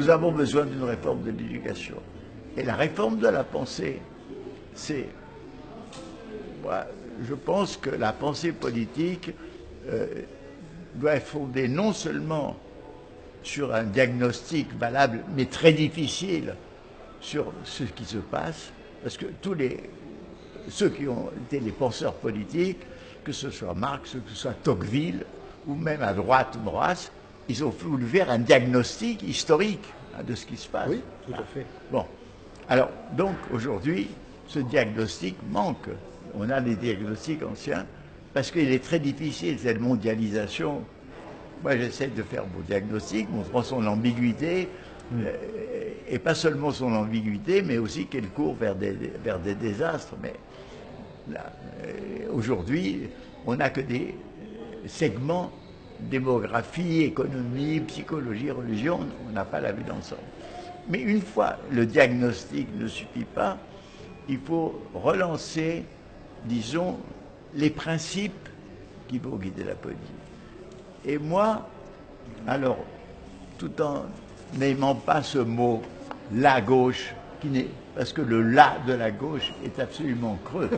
nous avons besoin d'une réforme de l'éducation. Et la réforme de la pensée, c'est... Moi, je pense que la pensée politique doit être fondée non seulement sur un diagnostic valable, mais très difficile sur ce qui se passe, parce que ceux qui ont été les penseurs politiques, que ce soit Marx, que ce soit Tocqueville, ou même à droite Maurras, ils ont voulu faire un diagnostic historique de ce qui se passe. Oui, tout à fait. Bon, alors, donc, aujourd'hui, ce diagnostic manque. On a des diagnostics anciens, parce qu'il est très difficile, cette mondialisation. Moi, j'essaie de faire mon diagnostic, montrant son ambiguïté, et pas seulement son ambiguïté, mais aussi qu'elle court vers des désastres. Mais aujourd'hui, on n'a que des segments, démographie, économie, psychologie, religion, on n'a pas la vue d'ensemble. Mais une fois le diagnostic ne suffit pas, il faut relancer, disons, les principes qui vont guider la politique. Et moi, alors, tout en n'aimant pas ce mot « la gauche », parce que le « la » de la gauche est absolument creux.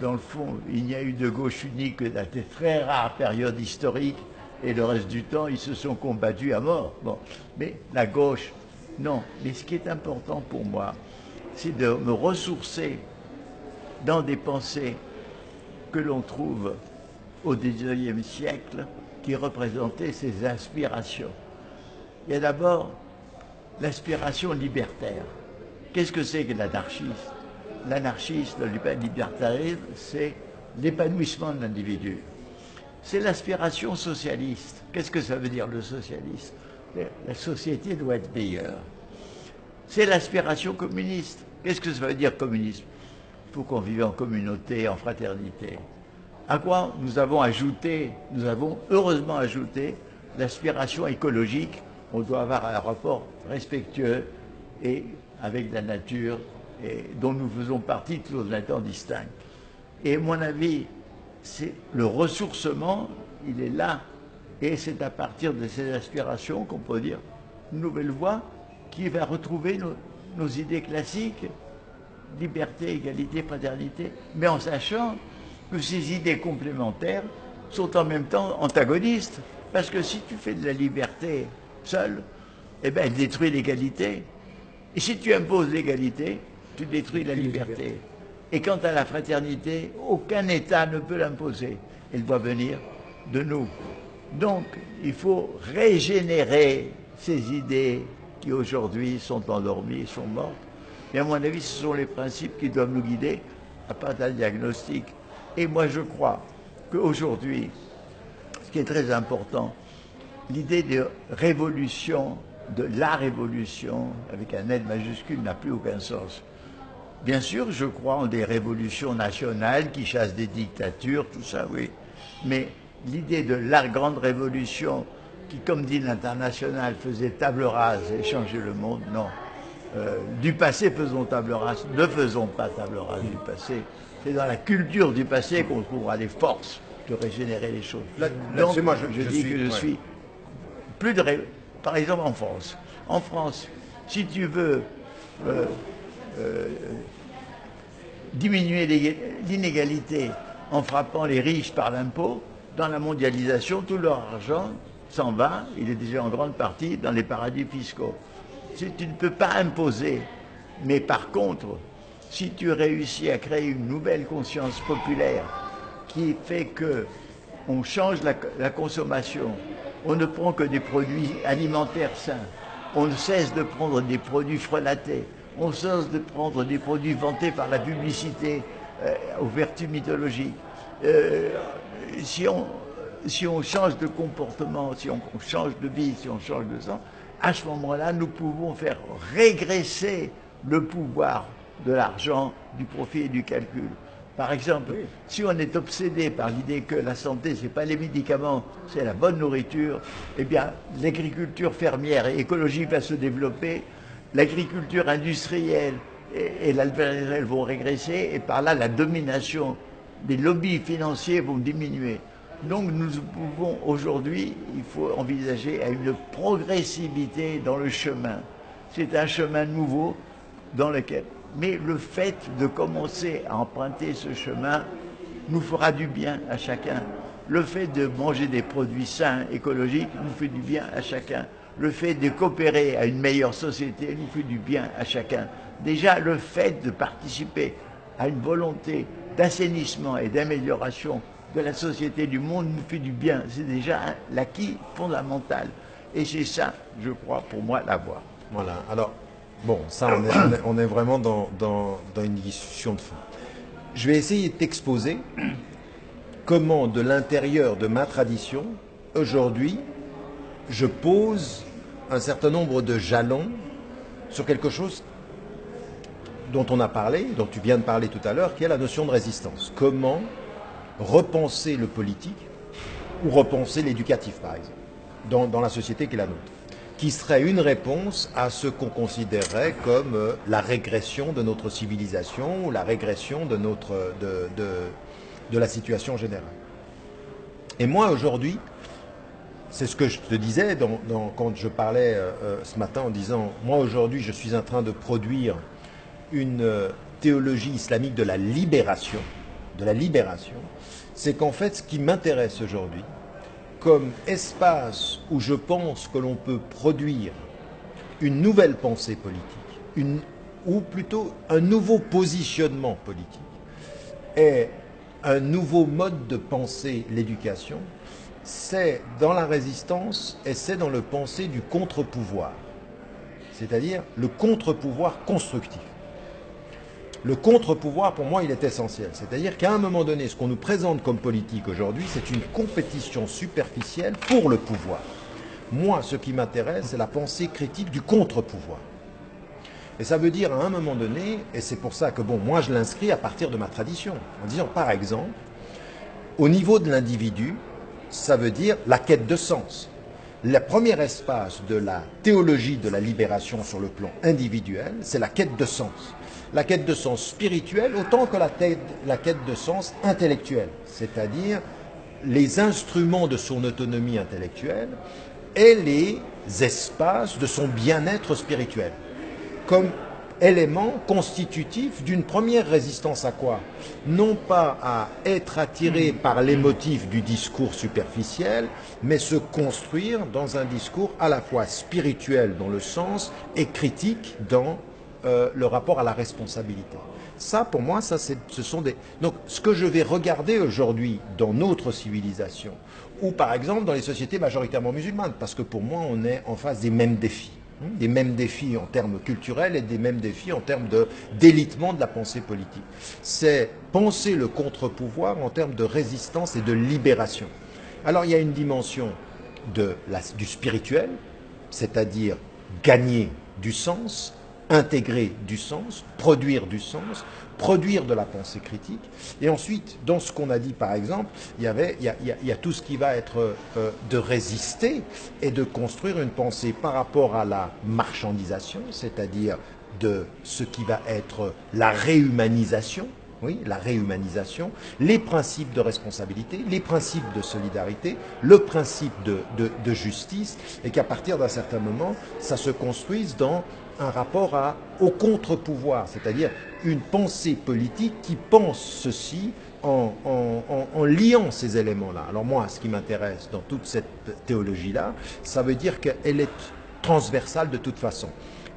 Dans le fond, il n'y a eu de gauche unique que dans des très rares périodes historiques, et le reste du temps, ils se sont combattus à mort. Bon. Mais la gauche, non. Mais ce qui est important pour moi, c'est de me ressourcer dans des pensées que l'on trouve au XIXe siècle, qui représentaient ces aspirations. Il y a d'abord l'aspiration libertaire. Qu'est-ce que c'est que l'anarchisme? L'anarchisme, le libertarisme, c'est l'épanouissement de l'individu. C'est l'aspiration socialiste. Qu'est-ce que ça veut dire le socialiste? La société doit être meilleure. C'est l'aspiration communiste. Qu'est-ce que ça veut dire communisme? Il faut qu'on vive en communauté, en fraternité. À quoi nous avons heureusement ajouté l'aspiration écologique. On doit avoir un rapport respectueux et avec la nature, et dont nous faisons partie tous les temps distincts. Et à mon avis, c'est le ressourcement, il est là, et c'est à partir de ces aspirations qu'on peut dire une nouvelle voie qui va retrouver nos idées classiques, liberté, égalité, fraternité, mais en sachant que ces idées complémentaires sont en même temps antagonistes, parce que si tu fais de la liberté seule, eh bien, elle détruit l'égalité, et si tu imposes l'égalité, tu détruis la liberté. Et quant à la fraternité, aucun État ne peut l'imposer. Elle doit venir de nous. Donc, il faut régénérer ces idées qui aujourd'hui sont endormies, sont mortes. Et à mon avis, ce sont les principes qui doivent nous guider à part d'un diagnostic. Et moi, je crois qu'aujourd'hui, ce qui est très important, l'idée de révolution, de la révolution, avec un L majuscule, n'a plus aucun sens. Bien sûr, je crois en des révolutions nationales qui chassent des dictatures, tout ça, oui. Mais l'idée de la grande révolution qui, comme dit l'international, faisait table rase et changeait le monde, non. Du passé, faisons table rase. Ne faisons pas table rase du passé. C'est dans la culture du passé qu'on trouvera les forces de régénérer les choses. Donc, moi, je dis que je suis plus de... Par exemple, en France. En France, si tu veux diminuer l'inégalité en frappant les riches par l'impôt, dans la mondialisation, tout leur argent s'en va, il est déjà en grande partie dans les paradis fiscaux. Si tu ne peux pas imposer, mais par contre, si tu réussis à créer une nouvelle conscience populaire qui fait que on change la consommation, on ne prend que des produits alimentaires sains, on cesse de prendre des produits frelatés, on cesse de prendre des produits vantés par la publicité aux vertus mythologiques. Si on change de comportement, si on change de vie, si on change de sang, à ce moment-là, nous pouvons faire régresser le pouvoir de l'argent, du profit et du calcul. Par exemple, si on est obsédé par l'idée que la santé, ce n'est pas les médicaments, c'est la bonne nourriture, eh bien, l'agriculture fermière et écologique va se développer, l'agriculture industrielle et l'alvéole vont régresser, et par là, la domination des lobbies financiers vont diminuer. Donc nous pouvons aujourd'hui, il faut envisager à une progressivité dans le chemin. C'est un chemin nouveau dans lequel... Mais le fait de commencer à emprunter ce chemin nous fera du bien à chacun. Le fait de manger des produits sains, écologiques, nous fait du bien à chacun. Le fait de coopérer à une meilleure société nous fait du bien à chacun. Déjà, le fait de participer à une volonté d'assainissement et d'amélioration de la société du monde nous fait du bien. C'est déjà l'acquis fondamental. Et c'est ça, je crois, pour moi, la voie. Voilà. Alors, bon, ça, on est vraiment dans une discussion de fond. Je vais essayer de t'exposer comment, de l'intérieur de ma tradition, aujourd'hui, je pose un certain nombre de jalons sur quelque chose dont on a parlé, dont tu viens de parler tout à l'heure, qui est la notion de résistance. Comment repenser le politique ou repenser l'éducatif, par exemple, dans la société qui est la nôtre, qui serait une réponse à ce qu'on considérerait comme la régression de notre civilisation ou la régression de la situation générale. Et moi, aujourd'hui, c'est ce que je te disais quand je parlais ce matin en disant, moi aujourd'hui, je suis en train de produire une théologie islamique de la libération, c'est qu'en fait, ce qui m'intéresse aujourd'hui, comme espace où je pense que l'on peut produire une nouvelle pensée politique, ou plutôt un nouveau positionnement politique, et un nouveau mode de penser l'éducation, c'est dans la résistance et c'est dans le penser du contre-pouvoir, c'est-à-dire le contre-pouvoir constructif. Le contre-pouvoir, pour moi, il est essentiel. C'est-à-dire qu'à un moment donné, ce qu'on nous présente comme politique aujourd'hui, c'est une compétition superficielle pour le pouvoir. Moi, ce qui m'intéresse, c'est la pensée critique du contre-pouvoir. Et ça veut dire, à un moment donné, et c'est pour ça que, bon, moi, je l'inscris à partir de ma tradition, en disant, par exemple, au niveau de l'individu, ça veut dire la quête de sens. Le premier espace de la théologie de la libération sur le plan individuel, c'est la quête de sens. La quête de sens spirituel autant que la quête de sens intellectuel, c'est-à-dire les instruments de son autonomie intellectuelle et les espaces de son bien-être spirituel, comme élément constitutif d'une première résistance à quoi? Non pas à être attiré par l'émotif du discours superficiel, mais se construire dans un discours à la fois spirituel dans le sens et critique dans le rapport à la responsabilité. Ça, pour moi, ce sont des... Donc, ce que je vais regarder aujourd'hui dans notre civilisation, ou par exemple dans les sociétés majoritairement musulmanes, parce que pour moi, on est en face des mêmes défis. Des mêmes défis en termes culturels et des mêmes défis en termes d'élitement de la pensée politique. C'est penser le contre-pouvoir en termes de résistance et de libération. Alors, il y a une dimension du spirituel, c'est-à-dire gagner du sens, intégrer du sens, produire de la pensée critique. Et ensuite, dans ce qu'on a dit par exemple, il y a tout ce qui va être de résister et de construire une pensée par rapport à la marchandisation, c'est-à-dire de ce qui va être la réhumanisation. Oui, la réhumanisation, les principes de responsabilité, les principes de solidarité, le principe de justice, et qu'à partir d'un certain moment, ça se construise dans un rapport au contre-pouvoir, c'est-à-dire une pensée politique qui pense ceci en liant ces éléments-là. Alors moi, ce qui m'intéresse dans toute cette théologie-là, ça veut dire qu'elle est transversale de toute façon.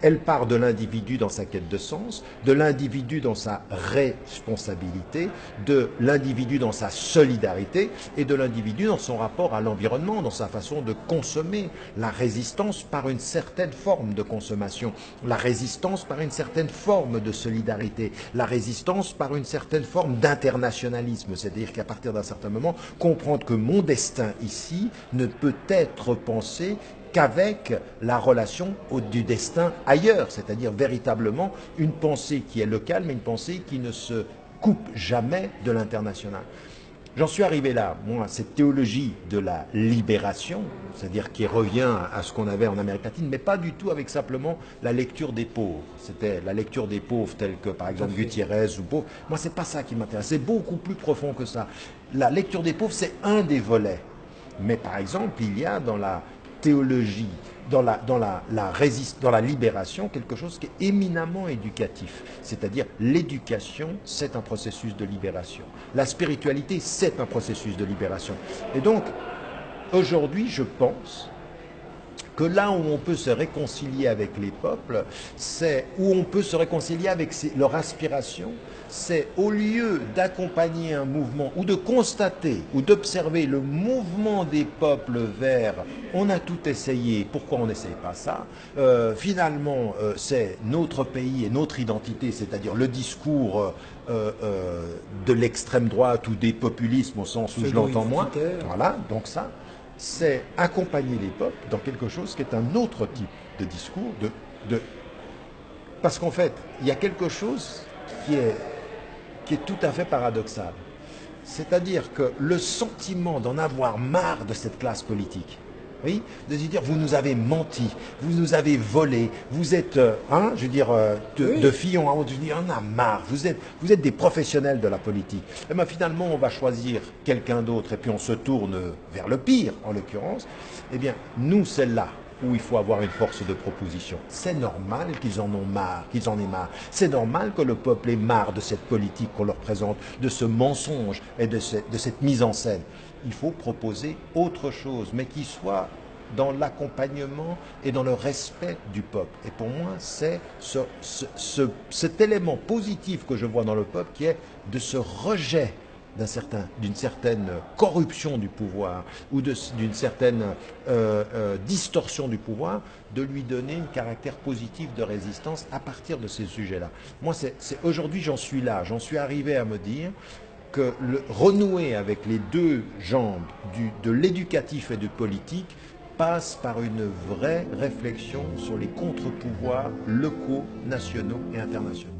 Elle part de l'individu dans sa quête de sens, de l'individu dans sa responsabilité, de l'individu dans sa solidarité et de l'individu dans son rapport à l'environnement, dans sa façon de consommer, la résistance par une certaine forme de consommation, la résistance par une certaine forme de solidarité, la résistance par une certaine forme d'internationalisme, c'est-à-dire qu'à partir d'un certain moment, comprendre que mon destin ici ne peut être pensé qu'avec la relation du destin ailleurs, c'est-à-dire véritablement une pensée qui est locale, mais une pensée qui ne se coupe jamais de l'international. J'en suis arrivé là, moi, cette théologie de la libération, c'est-à-dire qui revient à ce qu'on avait en Amérique latine, mais pas du tout avec simplement la lecture des pauvres. C'était la lecture des pauvres tels que, par exemple, Gutiérrez ou pauvres. Moi, c'est pas ça qui m'intéresse, c'est beaucoup plus profond que ça. La lecture des pauvres, c'est un des volets. Mais par exemple, il y a dans la théologie, dans la libération, quelque chose qui est éminemment éducatif. C'est-à-dire l'éducation, c'est un processus de libération. La spiritualité, c'est un processus de libération. Et donc, aujourd'hui, je pense que là où on peut se réconcilier avec les peuples, c'est où on peut se réconcilier avec leur aspiration, c'est au lieu d'accompagner un mouvement ou de constater ou d'observer le mouvement des peuples vers on a tout essayé, pourquoi on n'essaye pas ça, finalement c'est notre pays et notre identité, c'est-à-dire le discours de l'extrême droite ou des populismes au sens où je l'entends moi, voilà, donc ça c'est accompagner les peuples dans quelque chose qui est un autre type de discours. Parce qu'en fait, il y a quelque chose qui est tout à fait paradoxal. C'est-à-dire que le sentiment d'en avoir marre de cette classe politique, oui, de se dire vous nous avez menti, vous nous avez volé, vous êtes, je veux dire, de Fillon à haut, je dis on a marre, vous êtes des professionnels de la politique. Et bien finalement on va choisir quelqu'un d'autre et puis on se tourne vers le pire en l'occurrence. Eh bien nous c'est là où il faut avoir une force de proposition. C'est normal qu'ils en ont marre, qu'ils en aient marre. C'est normal que le peuple ait marre de cette politique qu'on leur présente, de ce mensonge et de cette mise en scène. Il faut proposer autre chose, mais qui soit dans l'accompagnement et dans le respect du peuple. Et pour moi, c'est cet élément positif que je vois dans le peuple qui est de ce rejet d'une certaine corruption du pouvoir ou d'une certaine distorsion du pouvoir, de lui donner un caractère positif de résistance à partir de ces sujets-là. Moi, aujourd'hui, j'en suis là, j'en suis arrivé à me dire que renouer avec les deux jambes de l'éducatif et du politique passe par une vraie réflexion sur les contre-pouvoirs locaux, nationaux et internationaux.